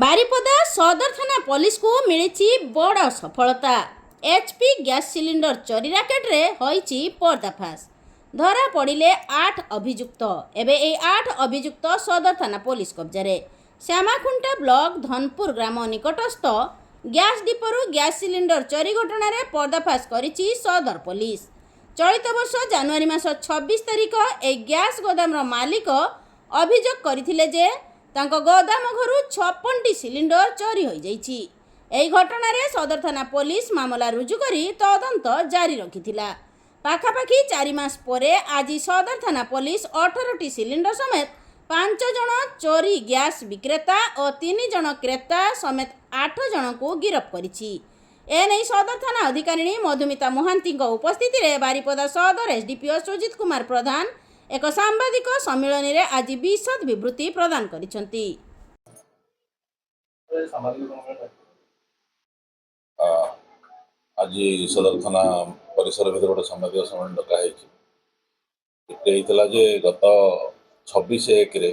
ବାରିପଦା ସଦର ଥାନା ପୋଲିସକୁ ମିଳିଛି ବଡ଼ ସଫଳତା। ଏଚ୍ପି ଗ୍ୟାସ୍ ସିଲିଣ୍ଡର ଚୋରି ରାକେଟରେ ହୋଇଛି ପର୍ଦ୍ଦାଫାଶ। ଧରା ପଡ଼ିଲେ 8 ଅଭିଯୁକ୍ତ। ଏବେ ଏହି 8 ଅଭିଯୁକ୍ତ ସଦର ଥାନା ପୋଲିସ କବ୍ଜାରେ। ଶ୍ୟାମାଖୁଣ୍ଟା ବ୍ଲକ ଧନପୁର ଗ୍ରାମ ନିକଟସ୍ଥ ଗ୍ୟାସ୍ ଡିପୋରୁ ଗ୍ୟାସ୍ ସିଲିଣ୍ଡର ଚୋରି ଘଟଣାରେ ପର୍ଦ୍ଦାଫାଶ କରିଛି ସଦର ପୋଲିସ। ଚଳିତ ବର୍ଷ ଜାନୁଆରୀ ମାସ 26 ତାରିଖ ଏହି ଗ୍ୟାସ୍ ଗୋଦାମର ମାଲିକ ଅଭିଯୋଗ କରିଥିଲେ ଯେ ତାଙ୍କ ଗୋଦାମ ଘରୁ 56ଟି ସିଲିଣ୍ଡର ଚୋରି ହୋଇଯାଇଛି। ଏହି ଘଟଣାରେ ସଦର ଥାନା ପୋଲିସ ମାମଲା ରୁଜୁ କରି ତଦନ୍ତ ଜାରି ରଖିଥିଲା। ପାଖାପାଖି 4 ମାସ ପରେ ଆଜି ସଦର ଥାନା ପୋଲିସ 18ଟି ସିଲିଣ୍ଡର ସମେତ 5 ଜଣ ଚୋରି ଗ୍ୟାସ୍ ବିକ୍ରେତା ଓ 3 ଜଣ କ୍ରେତା ସମେତ 8 ଜଣଙ୍କୁ ଗିରଫ କରିଛି। ଏନେଇ ସଦର ଥାନା ଅଧିକାରିଣୀ ମଧୁମିତା ମହାନ୍ତିଙ୍କ ଉପସ୍ଥିତିରେ ବାରିପଦା ସଦର ଏସ୍ଡିପିଓ ସୁଜିତ କୁମାର ପ୍ରଧାନ ଏକ ସାମ୍ବାଦିକ ସମ୍ମିଳନୀରେ ଆଜି ବିଶଦ ବିବୃତ୍ତି ପ୍ରଦାନ କରିଛନ୍ତି। आज सदर थाना परिसर भर गोटे संवाद सम्मेलन डकाई जे गत 26/1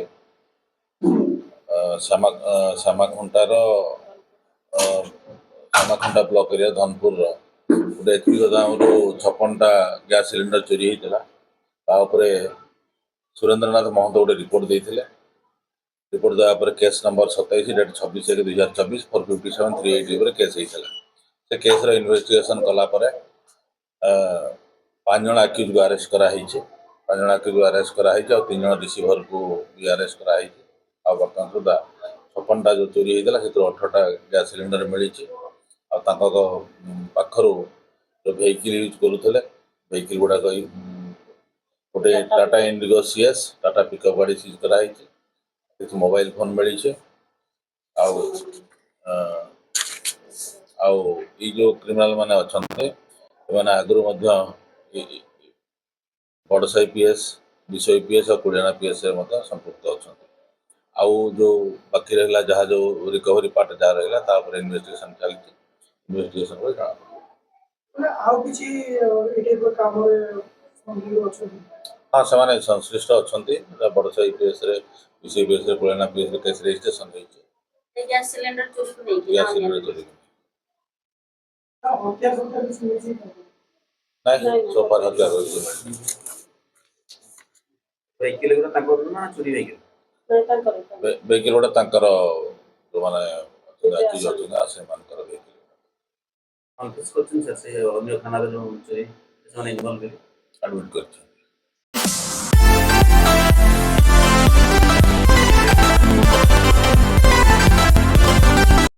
श्यामाखुंटार श्यामाखुंटा ब्लॉक एरिया धनपुर गोटे एचपी गोदाम 56टा गैस सिलिंडर चोरी होता। सुरेंद्रनाथ महंत गोटे रिपोर्ट देते। रिपोर्ट देवापर केस नंबर 27 डेट 26/1/2024 457-380 केस होता। से केस इन्वेस्टिगेशन कलापर 5 जन आक्यूज को अरेस्ट कराई। 5 जन आक्यूज को अरेस्ट कराई और 3 जन रिसीवर को भी अरेस्ट कराई। बर्तमान सुधा 56टा जो चोरी होता से 18टा गैस सिलिंडर मिली। पाखर जो वेहिकल यूज करुले वेहिकल गुड़ाक गोटे Tata Indigo CS Tata pickup गाड़ी सीज कराई। मोबाइल फोन मिली। जो क्रिमिनाल माने अच्छा आगु बड़साई PS विषय PS और कुड़ियाना PS संपुक्त अच्छा। जो बाकी रहा जहाँ जो रिकवरी पार्ट जहाँ रहा इन्वेस्टिगेशन चलती। इन्वेस्टिगेशन हाँ से संश्लिष्ट अच्छा बड़साई PS विषय PS कुड़ियाना PS case registration gas cylinder चोरी चोरी नहीं सोफार हत्या वेहिकल ना चोरी वेहिकल गोटे तांकर जो माने अक्यूज अच्छा से मानकर वेहिकल कन्फ्यूज करछन सर से अन्य थाना रे जो चोरी से इन्वॉल्व एडमिट करछन।